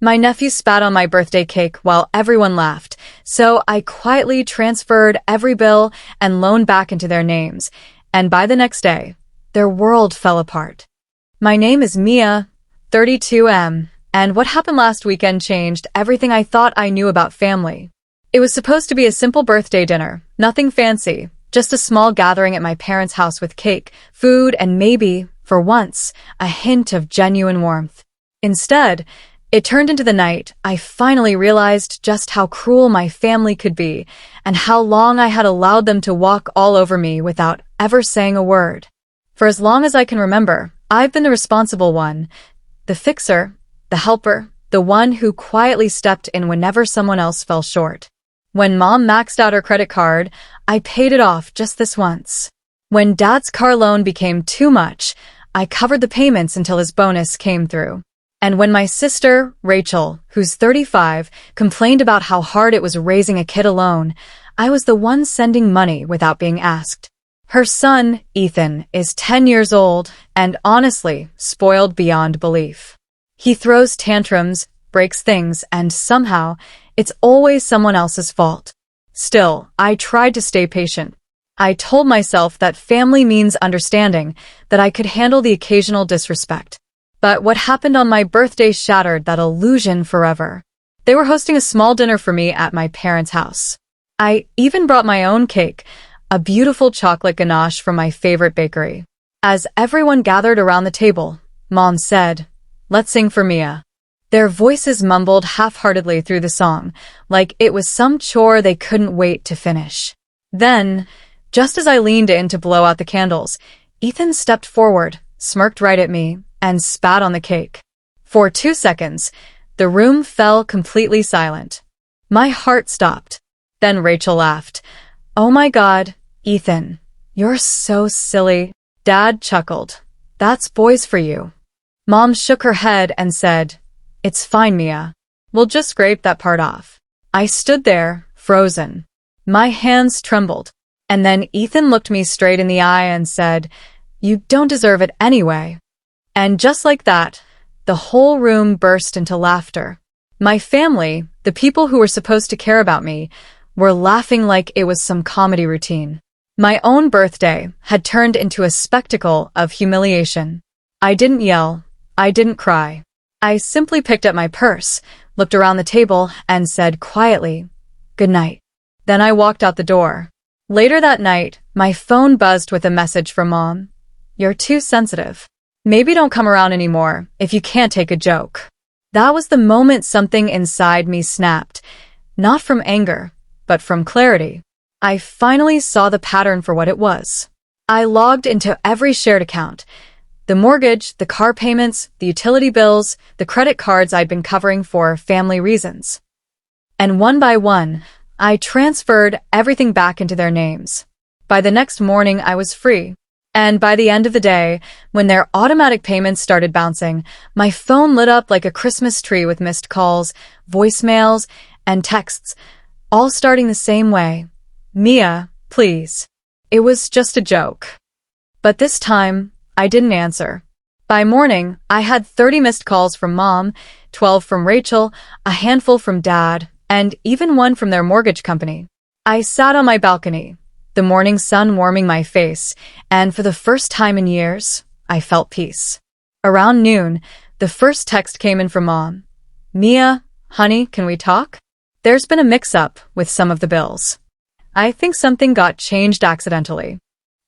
My nephew spat on my birthday cake while everyone laughed, so I quietly transferred every bill and loan back into their names, and by the next day, their world fell apart. My name is Mia, 32M, and what happened last weekend changed everything I thought I knew about family. It was supposed to be a simple birthday dinner, nothing fancy, just a small gathering at my parents' house with cake, food, and maybe, for once, a hint of genuine warmth. Instead, it turned into the night I finally realized just how cruel my family could be and how long I had allowed them to walk all over me without ever saying a word. For as long as I can remember, I've been the responsible one, the fixer, the helper, the one who quietly stepped in whenever someone else fell short. When Mom maxed out her credit card, I paid it off just this once. When Dad's car loan became too much, I covered the payments until his bonus came through. And when my sister, Rachel, who's 35, complained about how hard it was raising a kid alone, I was the one sending money without being asked. Her son, Ethan, is 10 years old and honestly spoiled beyond belief. He throws tantrums, breaks things, and somehow, it's always someone else's fault. Still, I tried to stay patient. I told myself that family means understanding, that I could handle the occasional disrespect. But what happened on my birthday shattered that illusion forever. They were hosting a small dinner for me at my parents' house. I even brought my own cake, a beautiful chocolate ganache from my favorite bakery. As everyone gathered around the table, Mom said, "Let's sing for Mia." Their voices mumbled half-heartedly through the song, like it was some chore they couldn't wait to finish. Then, just as I leaned in to blow out the candles, Ethan stepped forward, smirked right at me, and spat on the cake. For 2 seconds, the room fell completely silent. My heart stopped. Then Rachel laughed. "Oh my God, Ethan, you're so silly." Dad chuckled. "That's boys for you." Mom shook her head and said, "It's fine, Mia. We'll just scrape that part off." I stood there, frozen. My hands trembled. And then Ethan looked me straight in the eye and said, "You don't deserve it anyway." And just like that, the whole room burst into laughter. My family, the people who were supposed to care about me, were laughing like it was some comedy routine. My own birthday had turned into a spectacle of humiliation. I didn't yell. I didn't cry. I simply picked up my purse, looked around the table, and said quietly, "Good night." Then I walked out the door. Later that night, my phone buzzed with a message from Mom. "You're too sensitive. Maybe don't come around anymore if you can't take a joke." That was the moment something inside me snapped, not from anger, but from clarity. I finally saw the pattern for what it was. I logged into every shared account. The mortgage, the car payments, the utility bills, the credit cards I'd been covering for family reasons. And one by one, I transferred everything back into their names. By the next morning, I was free. And by the end of the day, when their automatic payments started bouncing, my phone lit up like a Christmas tree with missed calls, voicemails, and texts, all starting the same way. "Mia, please." It was just a joke. But this time, I didn't answer. By morning, I had 30 missed calls from Mom, 12 from Rachel, a handful from Dad, and even one from their mortgage company. I sat on my balcony, the morning sun warming my face, and for the first time in years, I felt peace. Around noon, the first text came in from Mom. "Mia, honey, can we talk? There's been a mix-up with some of the bills. I think something got changed accidentally."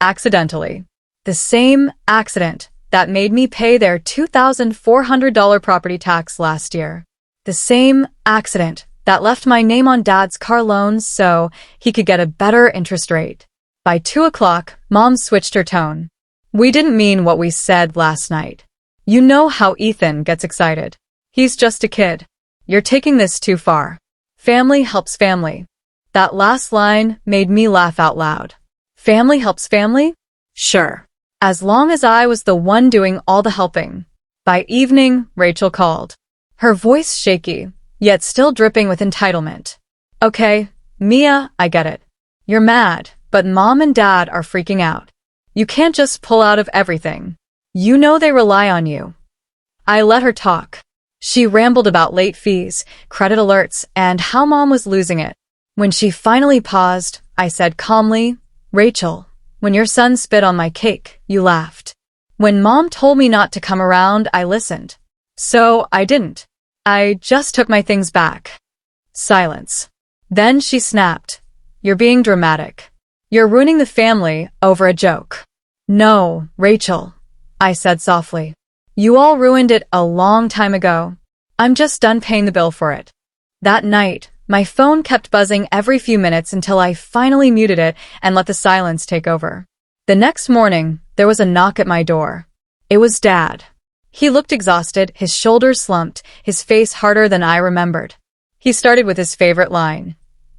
Accidentally. The same accident that made me pay their $2,400 property tax last year. The same accident that left my name on Dad's car loans so he could get a better interest rate. By 2 o'clock, Mom switched her tone. "We didn't mean what we said last night. You know how Ethan gets excited. He's just a kid. You're taking this too far. Family helps family." That last line made me laugh out loud. Family helps family? Sure. As long as I was the one doing all the helping. By evening, Rachel called. Her voice shaky, yet still dripping with entitlement. "Okay, Mia, I get it. You're mad, but Mom and Dad are freaking out. You can't just pull out of everything. You know they rely on you." I let her talk. She rambled about late fees, credit alerts, and how Mom was losing it. When she finally paused, I said calmly, "Rachel, when your son spit on my cake, you laughed. When Mom told me not to come around, I listened. So I didn't. I just took my things back." Silence. Then she snapped, "You're being dramatic. You're ruining the family over a joke." "No, Rachel," I said softly. "You all ruined it a long time ago. I'm just done paying the bill for it." That night, my phone kept buzzing every few minutes until I finally muted it and let the silence take over. The next morning, there was a knock at my door. It was Dad. He looked exhausted, his shoulders slumped, his face harder than I remembered. He started with his favorite line.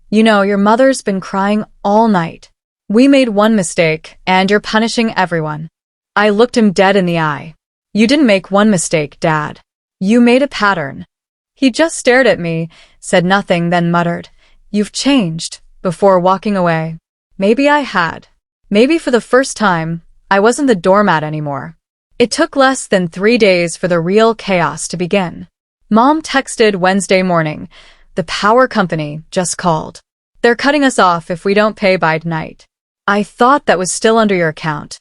"You know, your mother's been crying all night. We made one mistake, and you're punishing everyone." I looked him dead in the eye. "You didn't make one mistake, Dad. You made a pattern." He just stared at me, said nothing, then muttered, "You've changed," before walking away. Maybe I had. Maybe for the first time, I wasn't the doormat anymore. It took less than 3 days for the real chaos to begin. Mom texted Wednesday morning. "The power company just called. They're cutting us off if we don't pay by tonight." I thought that was still under your account.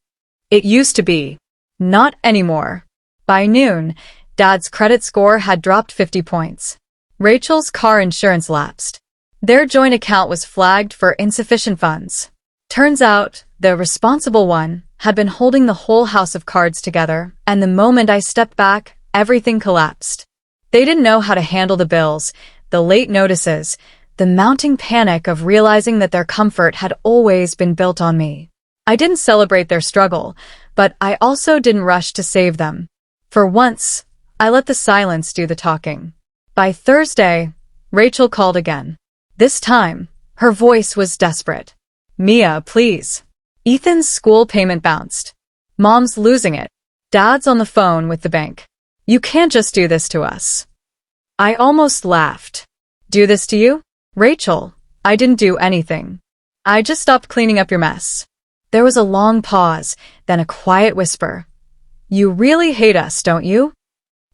It used to be. Not anymore. By noon, Dad's credit score had dropped 50 points. Rachel's car insurance lapsed. Their joint account was flagged for insufficient funds. Turns out, the responsible one had been holding the whole house of cards together, and the moment I stepped back, everything collapsed. They didn't know how to handle the bills, the late notices, the mounting panic of realizing that their comfort had always been built on me. I didn't celebrate their struggle, but I also didn't rush to save them. For once, I let the silence do the talking. By Thursday, Rachel called again. This time, her voice was desperate. "Mia, please. Ethan's school payment bounced. Mom's losing it. Dad's on the phone with the bank. You can't just do this to us." I almost laughed. "Do this to you? Rachel, I didn't do anything. I just stopped cleaning up your mess." There was a long pause, then a quiet whisper. "You really hate us, don't you?"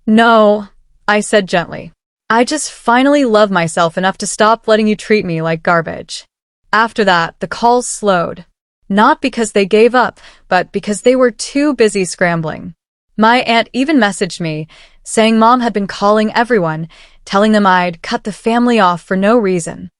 "No," I said gently. "I just finally love myself enough to stop letting you treat me like garbage." After that, the calls slowed. Not because they gave up, but because they were too busy scrambling. My aunt even messaged me, saying Mom had been calling everyone, telling them I'd cut the family off for no reason.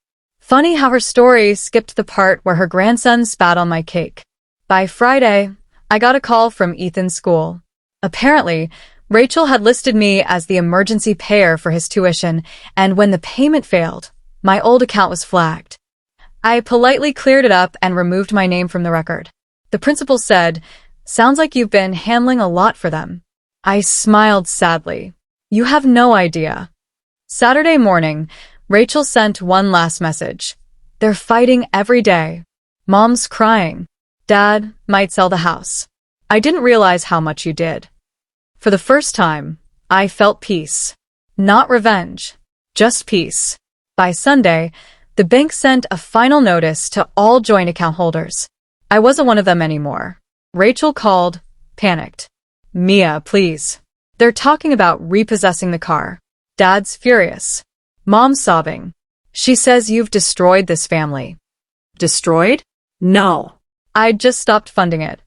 Funny how her story skipped the part where her grandson spat on my cake. By Friday, I got a call from Ethan's school. Apparently, Rachel had listed me as the emergency payer for his tuition, and when the payment failed, my old account was flagged. I politely cleared it up and removed my name from the record. The principal said, "Sounds like you've been handling a lot for them." I smiled sadly. "You have no idea." Saturday morning, Rachel sent one last message. "They're fighting every day. Mom's crying. Dad might sell the house. I didn't realize how much you did." For the first time, I felt peace. Not revenge, just peace. By Sunday, the bank sent a final notice to all joint account holders. I wasn't one of them anymore. Rachel called, panicked. "Mia, please. They're talking about repossessing the car." Dad's furious. Mom's sobbing. "She says you've destroyed this family." Destroyed? No. I'd just stopped funding it.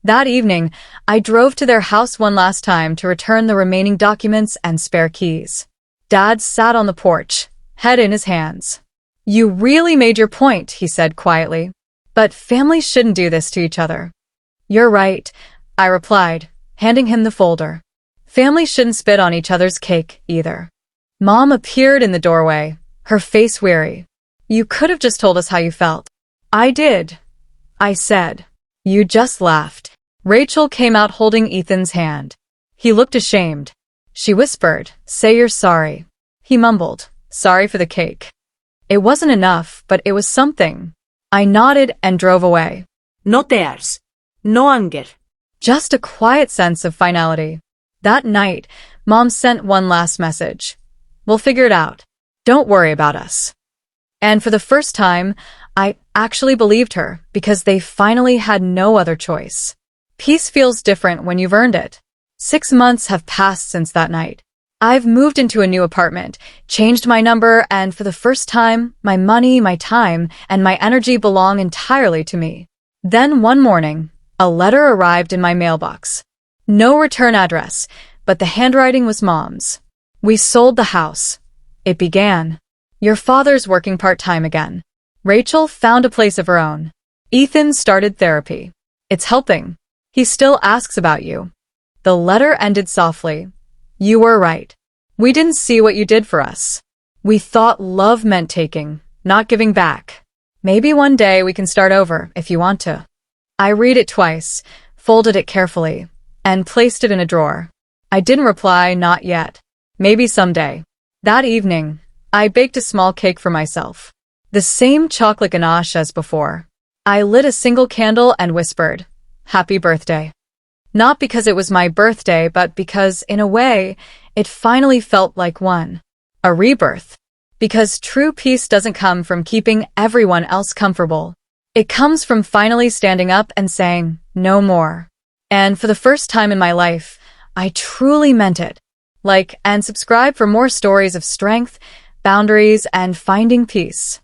That evening, I drove to their house one last time to return the remaining documents and spare keys. Dad sat on the porch, head in his hands. "You really made your point," he said quietly. "But families shouldn't do this to each other." "You're right," I replied, handing him the folder. "Families shouldn't spit on each other's cake, either." Mom appeared in the doorway, her face weary. "You could have just told us how you felt." "I did," I said. "You just laughed." Rachel came out holding Ethan's hand. He looked ashamed. She whispered, "Say you're sorry." He mumbled, "Sorry for the cake." It wasn't enough, but it was something. I nodded and drove away. No tears. No anger. Just a quiet sense of finality. That night, Mom sent one last message. "We'll figure it out. Don't worry about us." And for the first time, I actually believed her because they finally had no other choice. Peace feels different when you've earned it. 6 months have passed since that night. I've moved into a new apartment, changed my number, and for the first time, my money, my time, and my energy belong entirely to me. Then one morning, a letter arrived in my mailbox. No return address, but the handwriting was Mom's. We sold the house. It began. Your father's working part-time again. Rachel found a place of her own. Ethan started therapy. It's helping. He still asks about you. The letter ended softly. You were right. We didn't see what you did for us. We thought love meant taking, not giving back. Maybe one day we can start over if you want to. I read it twice, folded it carefully, and placed it in a drawer. I didn't reply, not yet. Maybe someday. That evening, I baked a small cake for myself. The same chocolate ganache as before. I lit a single candle and whispered, "Happy birthday." Not because it was my birthday, but because, in a way, it finally felt like one. A rebirth. Because true peace doesn't come from keeping everyone else comfortable. It comes from finally standing up and saying, no more. And for the first time in my life, I truly meant it. Like and subscribe for more stories of strength, boundaries, and finding peace.